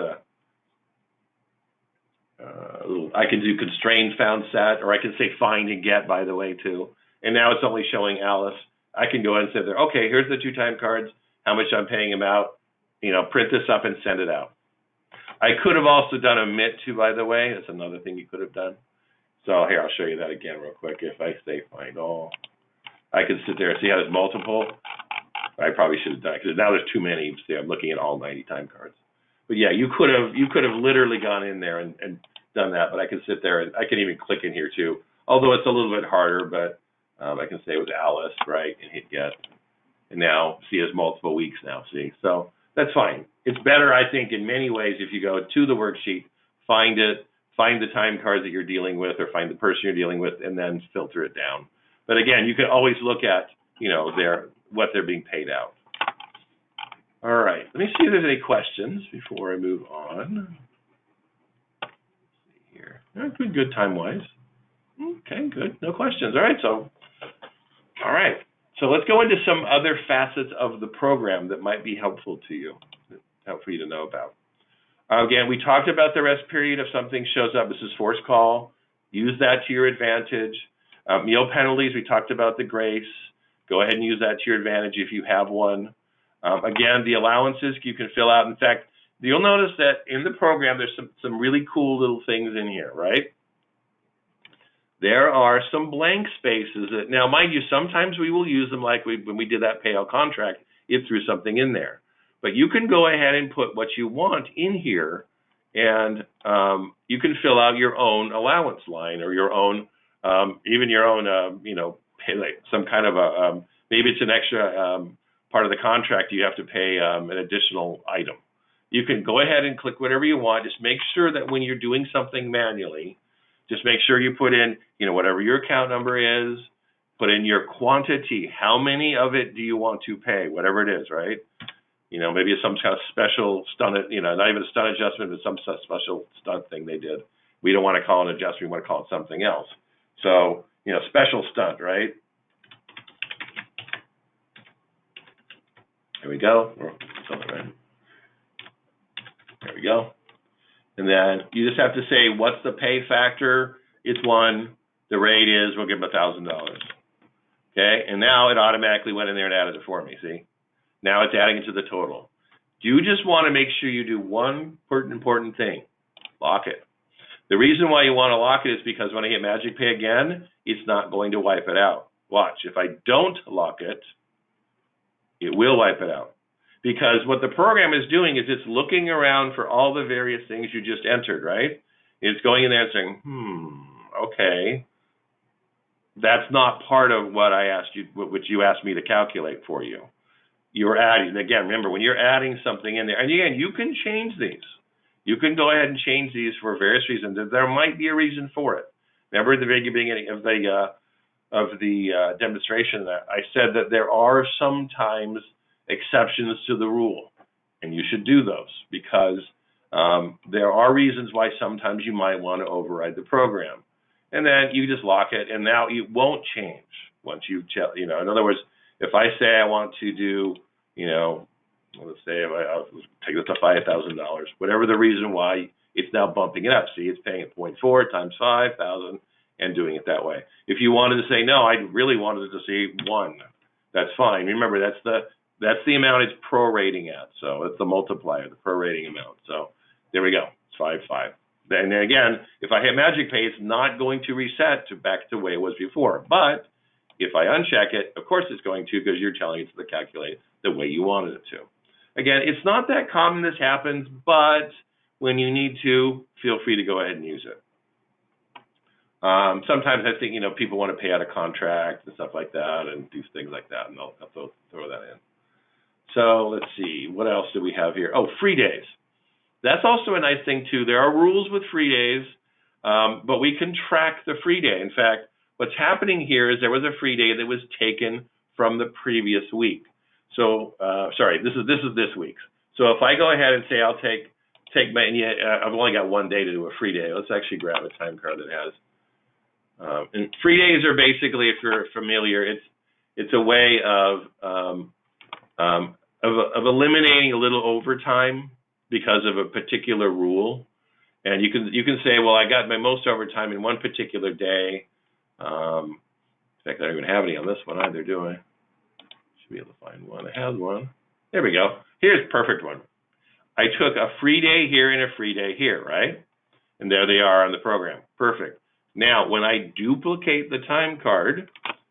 I can do constrained found set, or I can say find and get, by the way, too. And now it's only showing Alice. I can go ahead and say there, okay, here's the 2 time cards, how much I'm paying him out, you know, print this up and send it out. I could have also done a MIT too, by the way. That's another thing you could have done. So here, I'll show you that again real quick. If I say find all, I can sit there and see how there's multiple. I probably should have done it because now there's too many. See, I'm looking at all 90 time cards. But yeah, you could have literally gone in there and done that. But I can sit there and I can even click in here too. Although it's a little bit harder, but I can say it was Alice, right, and hit get. And now, see, it's multiple weeks now, see. So that's fine. It's better, I think, in many ways if you go to the worksheet, find it, find the time cards that you're dealing with or find the person you're dealing with and then filter it down. But again, you can always look at, you know, what they're being paid out. All right, let me see if there's any questions before I move on. Let's see here. Good time-wise. Okay, good. No questions. All right. So let's go into some other facets of the program that might be helpful to you, helpful for you to know about. Again, we talked about the rest period. If something shows up, this is forced call. Use that to your advantage. Meal penalties, we talked about the grace. Go ahead and use that to your advantage if you have one. Again, the allowances you can fill out. In fact, you'll notice that in the program, there's some really cool little things in here, right? there are some blank spaces that, now mind you, sometimes we will use them, like when we did that payout contract, it threw something in there. But you can go ahead and put what you want in here, and you can fill out your own allowance line, or your own, even your own, pay, like some kind of a, maybe it's an extra part of the contract you have to pay an additional item. You can go ahead and click whatever you want. Just make sure that when you're doing something manually, just make sure you put in, whatever your account number is, put in your quantity. How many of it do you want to pay? Whatever it is, right? Maybe it's some kind of special stunt, not even a stunt adjustment, but some special stunt thing they did. We don't want to call it an adjustment. We want to call it something else. So, special stunt, right? There we go. Something, right? There we go. And then you just have to say, what's the pay factor? It's 1. The rate is, we'll give them $1,000. Okay, and now it automatically went in there and added it for me, see? Now it's adding it to the total. You just want to make sure you do one important thing. Lock it. The reason why you want to lock it is because when I hit Magic Pay again, it's not going to wipe it out. Watch, if I don't lock it, it will wipe it out. Because what the program is doing is it's looking around for all the various things you just entered, right? It's going in there and saying, okay, that's not part of what I asked you, which you asked me to calculate for you. You're adding, again, remember, when you're adding something in there, and again, you can change these. You can go ahead and change these for various reasons. There might be a reason for it. Remember at the very beginning of the demonstration that I said that there are sometimes exceptions to the rule, and you should do those because there are reasons why sometimes you might want to override the program. And then you just lock it, and now it won't change once you, in other words, if I say I want to do, let's say I'll take this to $5,000, whatever the reason why, it's now bumping it up. See, it's paying it 0.4 times 5,000 and doing it that way. If you wanted to say, no, I really wanted to see 1, that's fine. Remember, that's the amount it's prorating at. So it's the multiplier, the prorating amount. So there we go. It's 5.5. And then again, if I hit Magic Pay, it's not going to reset back to the way it was before. But if I uncheck it, of course it's going to, because you're telling it to calculate the way you wanted it to. Again, it's not that common this happens, but when you need to, feel free to go ahead and use it. Sometimes I think, people want to pay out a contract and stuff like that and do things like that, and I'll throw that in. So let's see, what else do we have here? Oh, free days. That's also a nice thing too. There are rules with free days, but we can track the free day. In fact, what's happening here is there was a free day that was taken from the previous week. So, sorry, this is this week's. So if I go ahead and say I'll take my, and I've only got 1 day to do a free day. Let's actually grab a time card that has. And free days are basically, if you're familiar, it's a way of eliminating a little overtime because of a particular rule. And you can say, well, I got my most overtime in one particular day. In fact, I don't even have any on this one either, do I? Should be able to find one. I have one. There we go. Here's a perfect one. I took a free day here and a free day here, right? And there they are on the program. Perfect. Now, when I duplicate the time card,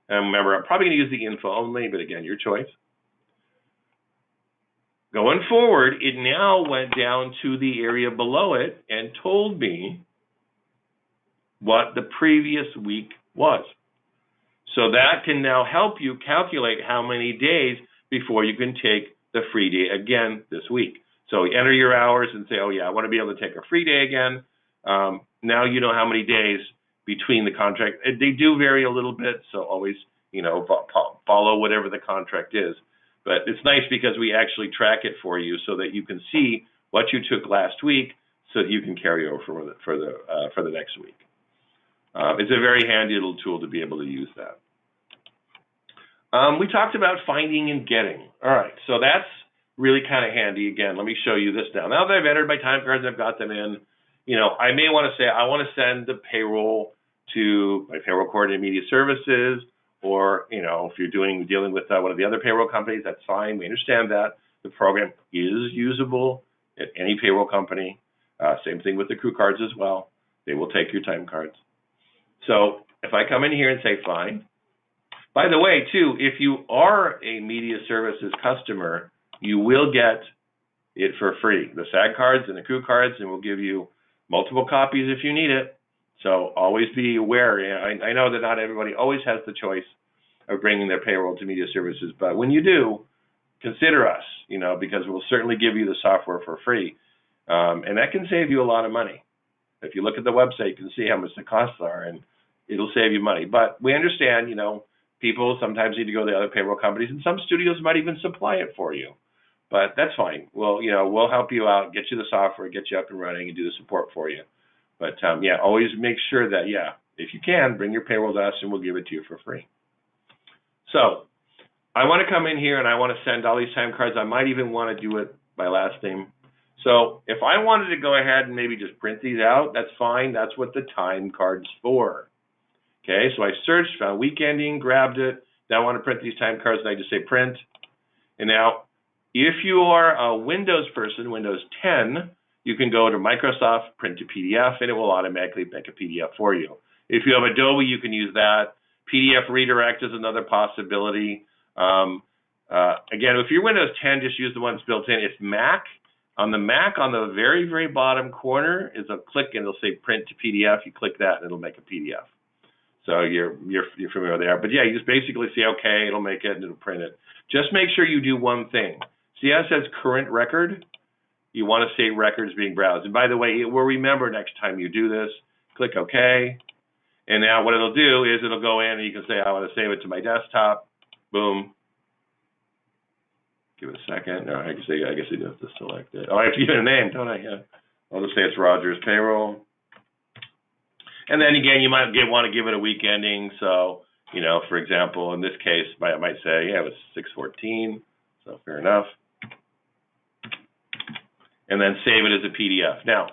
and remember, I'm probably going to use the info only, but again, your choice. Going forward, it now went down to the area below it and told me what the previous week was. So that can now help you calculate how many days before you can take the free day again this week. So enter your hours and say, oh yeah, I want to be able to take a free day again. Now you know how many days between the contract. They do vary a little bit, so always, follow whatever the contract is. But it's nice because we actually track it for you so that you can see what you took last week, so that you can carry over for the next week. It's a very handy little tool to be able to use that. We talked about finding and getting. All right, so that's really kind of handy. Again, let me show you this now. Now that I've entered my time cards, I've got them in. I may want to say I want to send the payroll to my payroll coordinator media services, or if you're dealing with one of the other payroll companies, that's fine. We understand that the program is usable at any payroll company. Same thing with the crew cards as well. They will take your time cards. So if I come in here and say fine, by the way, too, if you are a media services customer, you will get it for free, the SAG cards and the crew cards, and we'll give you multiple copies if you need it. So always be aware. I know that not everybody always has the choice of bringing their payroll to media services, but when you do, consider us, because we'll certainly give you the software for free. And that can save you a lot of money. If you look at the website, you can see how much the costs are, and it'll save you money. But we understand, people sometimes need to go to the other payroll companies, and some studios might even supply it for you. But that's fine. We'll help you out, get you the software, get you up and running, and do the support for you. But always make sure that, if you can, bring your payroll to us, and we'll give it to you for free. So I want to come in here, and I want to send all these time cards. I might even want to do it by last name. So if I wanted to go ahead and maybe just print these out, that's fine. That's what the time card's for. Okay, so I searched, found week ending, grabbed it. Now I want to print these time cards, and I just say print. And now, if you are a Windows person, Windows 10, you can go to Microsoft, print to PDF, and it will automatically make a PDF for you. If you have Adobe, you can use that. PDF redirect is another possibility. Again, if you're Windows 10, just use the one that's built in. If Mac, on the Mac, on the very, very bottom corner is a click, and it'll say print to PDF. You click that, and it'll make a PDF. So you're familiar there. But you just basically say, okay, it'll make it, and it'll print it. Just make sure you do one thing. See how it says current record? You want to save records being browsed. And by the way, it will remember next time you do this. Click OK. And now what it'll do is it'll go in, and you can say, I want to save it to my desktop. Boom. Give it a second. No, I guess I do have to select it. Oh, I have to give it a name, don't I? Yeah. I'll just say it's Rogers Payroll. And then again, you might want to give it a week ending. So, for example, in this case, I might say, it was 6/14. So fair enough. And then save it as a PDF. Now,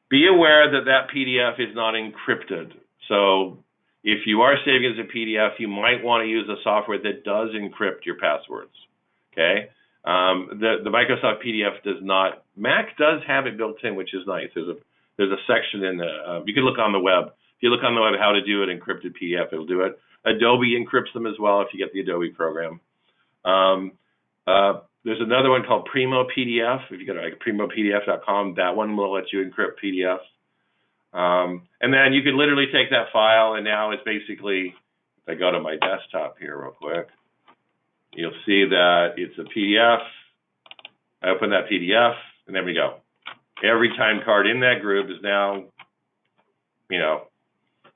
be aware that that PDF is not encrypted. So if you are saving it as a PDF, you might want to use a software that does encrypt your passwords. Okay? The Microsoft PDF does not. Mac does have it built in, which is nice. There's a section in the, you can look on the web. If you look on the web how to do it, encrypted PDF, it'll do it. Adobe encrypts them as well if you get the Adobe program. There's another one called Primo PDF. If you go to primopdf.com, that one will let you encrypt PDFs. And then you can literally take that file, and now it's basically, if I go to my desktop here real quick, you'll see that it's a PDF. I open that PDF, and there we go. Every time card in that group is now,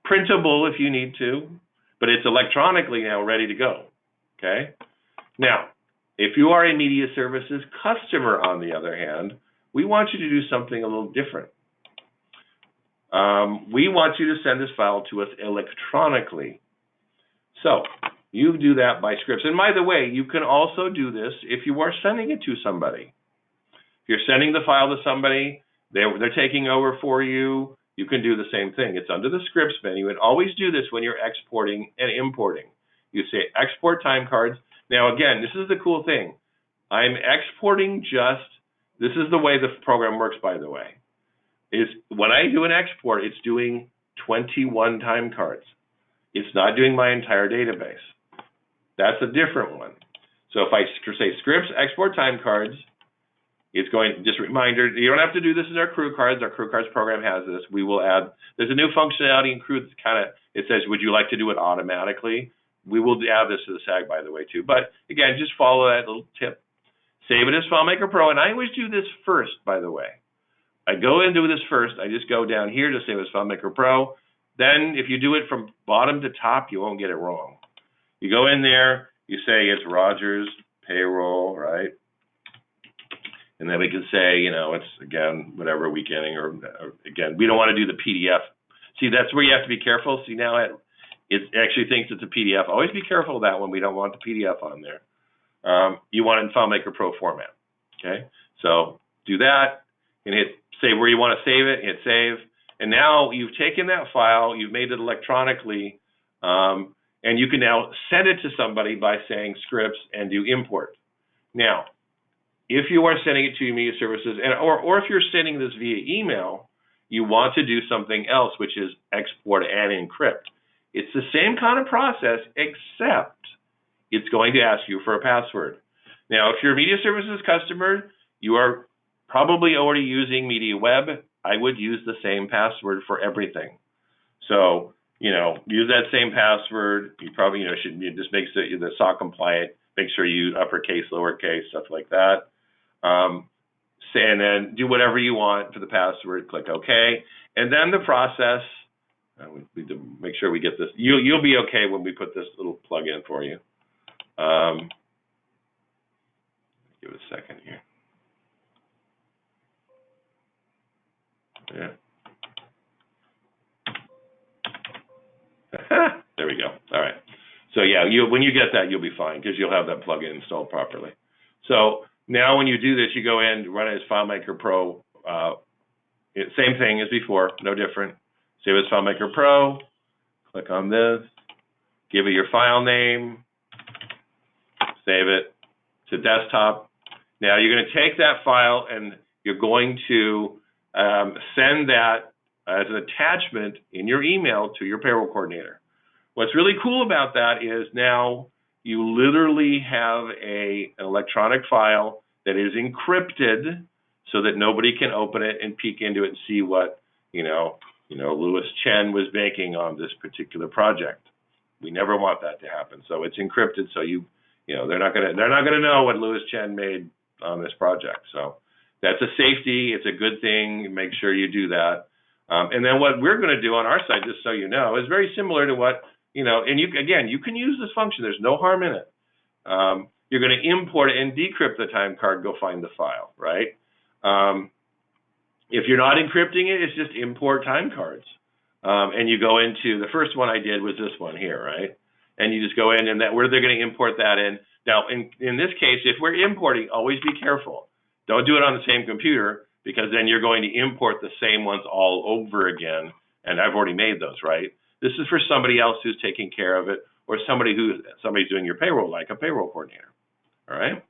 printable if you need to, but it's electronically now ready to go, okay? Now, if you are a media services customer, on the other hand, we want you to do something a little different. We want you to send this file to us electronically. So you do that by scripts. And by the way, you can also do this if you are sending it to somebody. If you're sending the file to somebody, they're taking over for you, you can do the same thing. It's under the scripts menu, and always do this when you're exporting and importing. You say export time cards. Now again, this is the cool thing. I'm exporting this is the way the program works, by the way, is when I do an export, it's doing 21 time cards. It's not doing my entire database. That's a different one. So if I say scripts, export time cards, it's going, just a reminder, you don't have to do this as our crew cards. Our crew cards program has this. We will add, there's a new functionality in crew that's it says, would you like to do it automatically? We will add this to the SAG, by the way, too. But again, just follow that little tip. Save it as FileMaker Pro. And I always do this first, by the way. I go and do this first. I just go down here to save as FileMaker Pro. Then if you do it from bottom to top, you won't get it wrong. You go in there, you say it's Rogers Payroll, right? And then we can say, it's, again, whatever weekending, or again, we don't want to do the PDF. See, that's where you have to be careful. See, now it actually thinks it's a PDF. Always be careful of that one. We don't want the PDF on there. You want it in FileMaker Pro format, okay? So do that and say where you want to save it, hit save. And now you've taken that file, you've made it electronically, and you can now send it to somebody by saying scripts and do import. Now, if you are sending it to your media services, or if you're sending this via email, you want to do something else, which is export and encrypt. It's the same kind of process, except it's going to ask you for a password. Now, if you're a media services customer, you are probably already using MediaWeb. I would use the same password for everything. So, use that same password. You probably, should just make sure the SOC compliant. Make sure you use uppercase, lowercase, stuff like that. And then do whatever you want for the password. Click OK. And then the process. We need to make sure we get this. You'll be okay when we put this little plug in for you. Give it a second here. Yeah. There we go. All right. So yeah, when you get that, you'll be fine because you'll have that plugin installed properly. So now when you do this, you go in, run it as FileMaker Pro. Same thing as before, no different. Save as FileMaker Pro. Click on this. Give it your file name. Save it to desktop. Now you're going to take that file and you're going to send that as an attachment in your email to your payroll coordinator. What's really cool about that is now you literally have an electronic file that is encrypted so that nobody can open it and peek into it and see what, Louis Chen was making on this particular project. We never want that to happen. So it's encrypted, so they're not gonna know what Louis Chen made on this project. So that's a safety. It's a good thing. Make sure you do that. And then what we're going to do on our side, just so you know, is very similar to what and you can use this function. There's no harm in it. You're going to import it and decrypt the time card. Go find the file, right? If you're not encrypting it, it's just import time cards. And you go into the first one I did was this one here, right? And you just go in and where they're going to import that in. Now, in this case, if we're importing, always be careful. Don't do it on the same computer because then you're going to import the same ones all over again. And I've already made those, right? This is for somebody else who's taking care of it or somebody's doing your payroll, like a payroll coordinator. All right?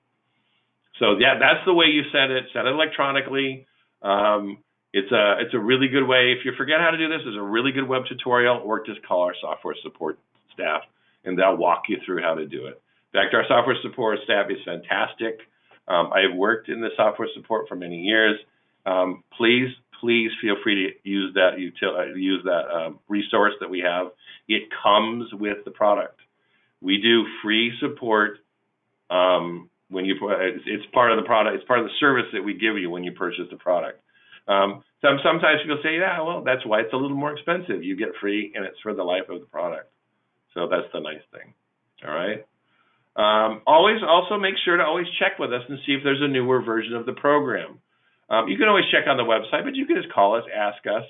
So yeah, that's the way you set it. Set it electronically. It's a really good way. If you forget how to do this, there's a really good web tutorial, or just call our software support staff, and they'll walk you through how to do it. In fact, our software support staff is fantastic. I have worked in the software support for many years. Please feel free to use that resource that we have. It comes with the product. We do free support when it's part of the product. It's part of the service that we give you when you purchase the product. Sometimes people say, yeah, well, that's why it's a little more expensive. You get free, and it's for the life of the product. So that's the nice thing. All right. Always also make sure to always check with us and see if there's a newer version of the program. You can always check on the website, but you can just call us, ask us.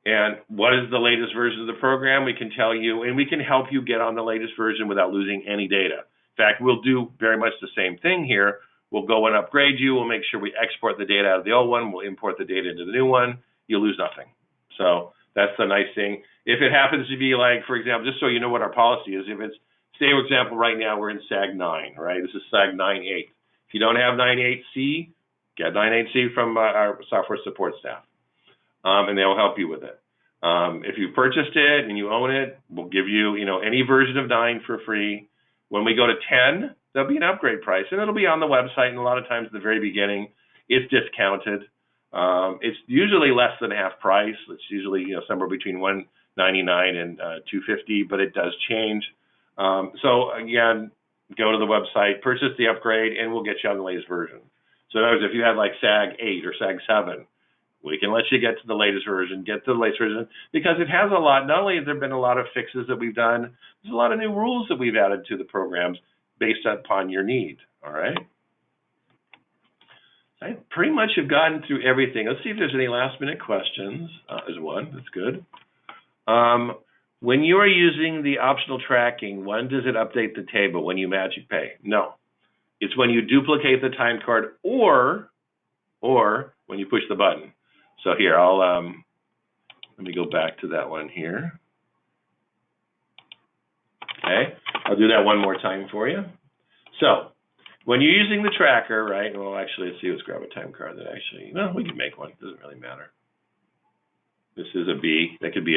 And what is the latest version of the program? We can tell you, and we can help you get on the latest version without losing any data. In fact, we'll do very much the same thing here. We'll go and upgrade you. We'll make sure we export the data out of the old one. We'll import the data into the new one. You'll lose nothing. So that's the nice thing. If it happens to be like, for example, just so you know what our policy is, if it's, say, for example, right now we're in SAG 9, right? This is SAG 9.8. If you don't have 9.8C, get 9.8C from our software support staff, and they'll help you with it. If you purchased it and you own it, we'll give you, any version of 9 for free. When we go to 10, there'll be an upgrade price, and it'll be on the website. And a lot of times at the very beginning, it's discounted. It's usually less than half price. It's usually somewhere between $199 and $250, but it does change. So again, go to the website, purchase the upgrade, and we'll get you on the latest version. So in other words, if you had like SAG 8 or SAG 7, we can let you get to the latest version, because it has a lot. Not only have there been a lot of fixes that we've done, there's a lot of new rules that we've added to the programs based upon your need. All right. I pretty much have gotten through everything. Let's see if there's any last minute questions. There's one. That's good. When you are using the optional tracking, when does it update the table? When you magic pay? No. It's when you duplicate the time card or when you push the button. So here, let me go back to that one here. Okay, I'll do that one more time for you. So When you're using the tracker, right? Well, actually, let's see. Let's grab a time card that actually. No, we can make one. It doesn't really matter. This is a B. This could be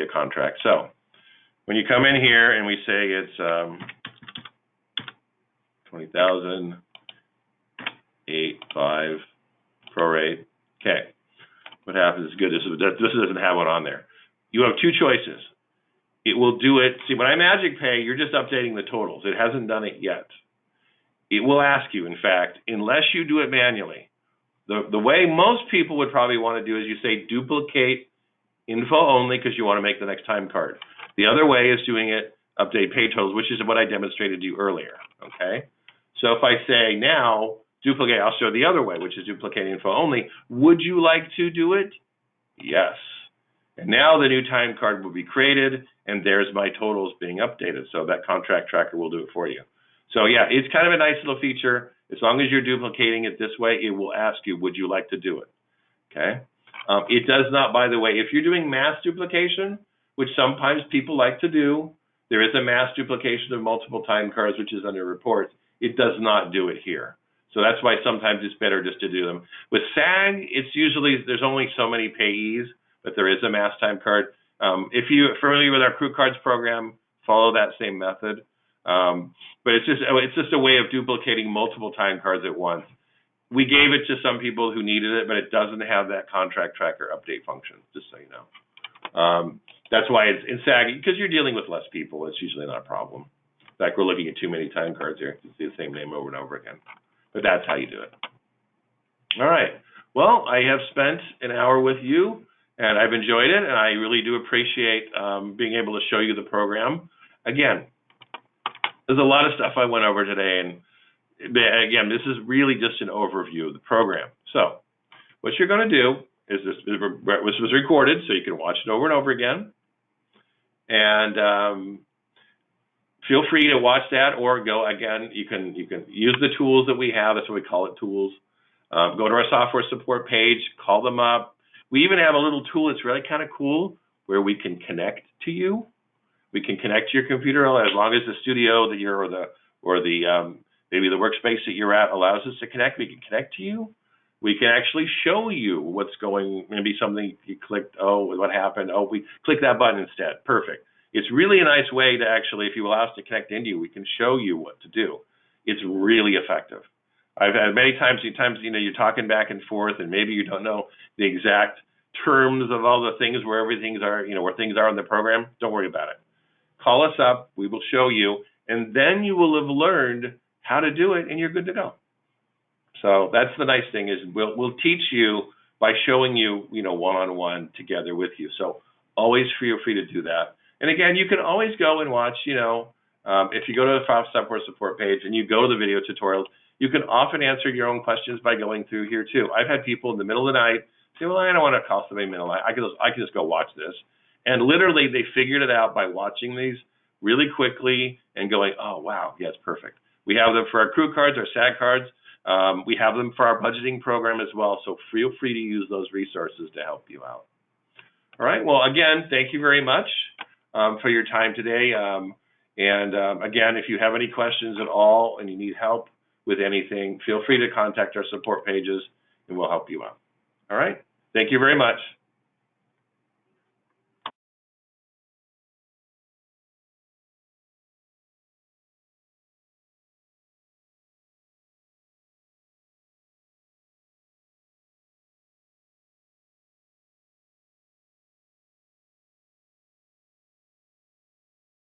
a contract. So when you come in here and we say it's 20,000, 8.5 prorate. Okay. What happens is good. This doesn't have one on there. You have two choices. It will do it. See, when I Magic Pay, you're just updating the totals. It hasn't done it yet. It will ask you, in fact, unless you do it manually. The way most people would probably want to do is you say duplicate info only because you want to make the next time card. The other way is doing it update pay totals, which is what I demonstrated to you earlier. Okay. So if I say now duplicate, I'll show the other way, which is duplicate info only. Would you like to do it? Yes. And now the new time card will be created, and there's my totals being updated. So that contract tracker will do it for you. So yeah, it's kind of a nice little feature. As long as you're duplicating it this way, it will ask you, would you like to do it? Okay. It does not, by the way, if you're doing mass duplication, which sometimes people like to do, there is a mass duplication of multiple time cards, which is under reports. It does not do it here. So that's why sometimes it's better just to do them. With SAG, it's usually, there's only so many payees, but there is a mass time card. If you're familiar with our Crew Cards program, follow that same method. But it's just a way of duplicating multiple time cards at once. We gave it to some people who needed it, but it doesn't have that contract tracker update function, just so you know. That's why it's in SAG, because you're dealing with less people, it's usually not a problem. In fact, we're looking at too many time cards here to see the same name over and over again. But that's how you do it. All right. Well, I have spent an hour with you, and I've enjoyed it, and I really do appreciate being able to show you the program. Again, there's a lot of stuff I went over today, and again, this is really just an overview of the program. So what you're going to do is this was recorded, so you can watch it over and over again. And feel free to watch that, or go again. You can use the tools that we have. That's what we call it, tools. Go to our software support page, call them up. We even have a little tool that's really kind of cool where we can connect to you. We can connect to your computer as long as the studio that you're or the maybe the workspace that you're at allows us to connect. We can connect to you. We can actually show you what's going, maybe something you clicked, oh, what happened? Oh, we click that button instead. Perfect. It's really a nice way to actually, if you allow us to connect into you, we can show you what to do. It's really effective. I've had many times, you're talking back and forth, and maybe you don't know the exact terms of all the things where things are in the program. Don't worry about it. Call us up. We will show you, and then you will have learned how to do it, and you're good to go. So that's the nice thing is we'll teach you by showing you, one-on-one together with you. So always feel free to do that. And again, you can always go and watch, if you go to the software support page and you go to the video tutorials, you can often answer your own questions by going through here too. I've had people in the middle of the night say, well, I don't want to call somebody in the middle of the night. I can just go watch this. And literally they figured it out by watching these really quickly and going, oh, wow, yes, perfect. We have them for our Crew Cards, our SAG cards. We have them for our budgeting program as well. So feel free to use those resources to help you out. All right. Well, again, thank you very much for your time today. Again, if you have any questions at all and you need help with anything, feel free to contact our support pages and we'll help you out. All right. Thank you very much.